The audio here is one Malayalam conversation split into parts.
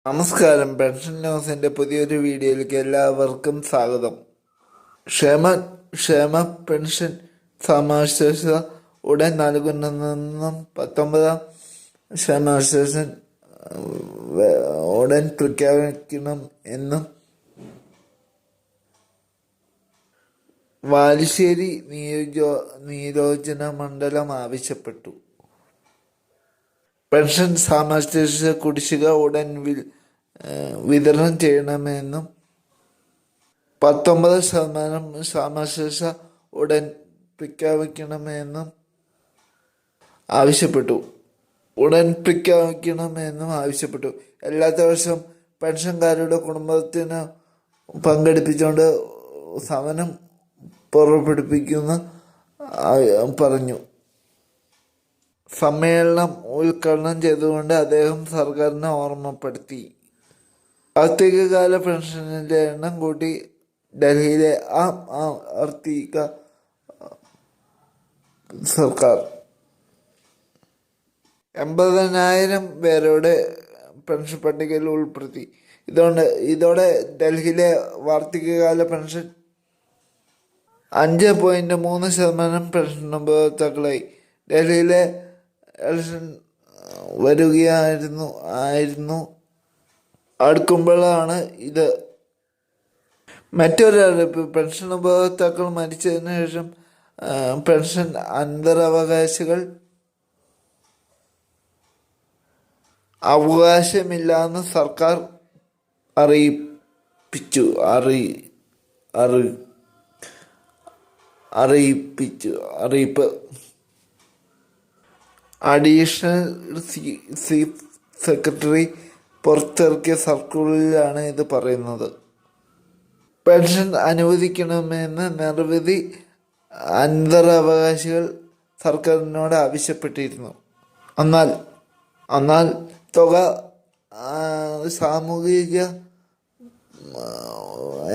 നമസ്കാരം. പെൻഷൻ ന്യൂസിന്റെ പുതിയൊരു വീഡിയോയിലേക്ക് എല്ലാവർക്കും സ്വാഗതം. ക്ഷേമ ക്ഷേമ പെൻഷൻ സമാശ്വാസ ഉടൻ നൽകുന്നതെന്നും 19ാം ക്ഷേമാശ്വാസ ഉടൻ പ്രഖ്യാപിക്കണം എന്നും വാലുശ്ശേരി നിയോജന മണ്ഡലം ആവശ്യപ്പെട്ടു. പെൻഷൻ സമാശ്വാസ കുടിശ്ശിക ഉടൻ വിതരണം ചെയ്യണമെന്നും 19% സമാശ്വാസ ഉടൻ പ്രഖ്യാപിക്കണമെന്നും ആവശ്യപ്പെട്ടു. എല്ലാ ദിവസവും പെൻഷൻകാരുടെ കുടുംബത്തിന് പങ്കെടുപ്പിച്ചുകൊണ്ട് സമരം പുറപ്പെടുപ്പിക്കുന്ന പറഞ്ഞു. സമ്മേളനം ഉദ്ഘാടനം ചെയ്തുകൊണ്ട് അദ്ദേഹം സർക്കാരിനെ ഓർമ്മപ്പെടുത്തി. ആർത്തികകാല പെൻഷനിന്റെ എണ്ണം കൂട്ടി ഡൽഹിയിലെ ആം ആദ്മി സർക്കാർ 80,000 പേരുടെ പെൻഷൻ പട്ടികയിൽ ഉൾപ്പെടുത്തി. ഇതോടെ ഡൽഹിയിലെ വാർഷികകാല പെൻഷൻ 5.3% പെൻഷൻ ഉപഭോക്താക്കളായി. ഡൽഹിയിലെ ഇലക്ഷൻ വരികയായിരുന്നു അടുക്കുമ്പോഴാണ് ഇത്. മറ്റൊരു അറിയിപ്പ്: പെൻഷൻ ഉപഭോക്താക്കൾ മരിച്ചതിന് ശേഷം പെൻഷൻ അനന്തരാവകാശികൾ അവകാശമില്ലെന്ന് സർക്കാർ അറിയിപ്പ്. അഡീഷണൽ ചീഫ് സെക്രട്ടറി പുറത്തിറക്കിയ സർക്കുലറിലാണ് ഇത് പറയുന്നത്. പെൻഷൻ അനുവദിക്കണമെന്ന് നിരവധി അനന്തരാവകാശികൾ സർക്കാരിനോട് ആവശ്യപ്പെട്ടിരുന്നു. എന്നാൽ തുക സാമൂഹിക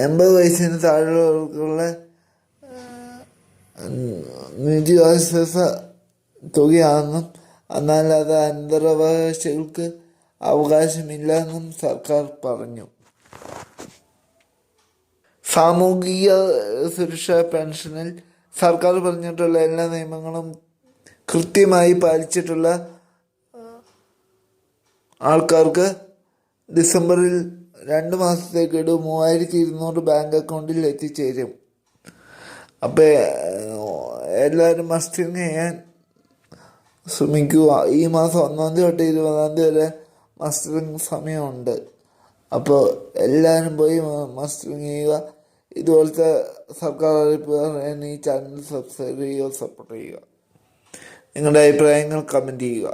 80 വയസ്സിന് താഴെയുള്ള നിത്യാശ്വാസ തുകയാണെന്നും എന്നാൽ അത് അനന്തരാവകാശികൾക്ക് അവകാശമില്ലെന്നും സർക്കാർ പറഞ്ഞു. സാമൂഹിക സുരക്ഷാ പെൻഷനിൽ സർക്കാർ പറഞ്ഞിട്ടുള്ള എല്ലാ നിയമങ്ങളും കൃത്യമായി പാലിച്ചിട്ടുള്ള ആൾക്കാർക്ക് ഡിസംബറിൽ 2 മാസത്തേക്കിട് 3,200 ബാങ്ക് അക്കൗണ്ടിൽ എത്തിച്ചേരും. അപ്പോൾ എല്ലാവരും മസ്റ്ററിങ് ചെയ്യാൻ ശ്രമിക്കുക. ഈ മാസം 1 തൊട്ട് 20 വരെ മസ്റ്ററിങ് സമയമുണ്ട്. അപ്പോൾ എല്ലാവരും പോയി മസ്റ്ററിങ് ചെയ്യുക. ഇതുപോലത്തെ സർക്കാർ അറിയിപ്പ് പറയാൻ ഈ ചാനൽ സബ്സ്ക്രൈബ് ചെയ്യുക, സപ്പോർട്ട് ചെയ്യുക. നിങ്ങളുടെ അഭിപ്രായങ്ങൾ കമൻറ്റ് ചെയ്യുക.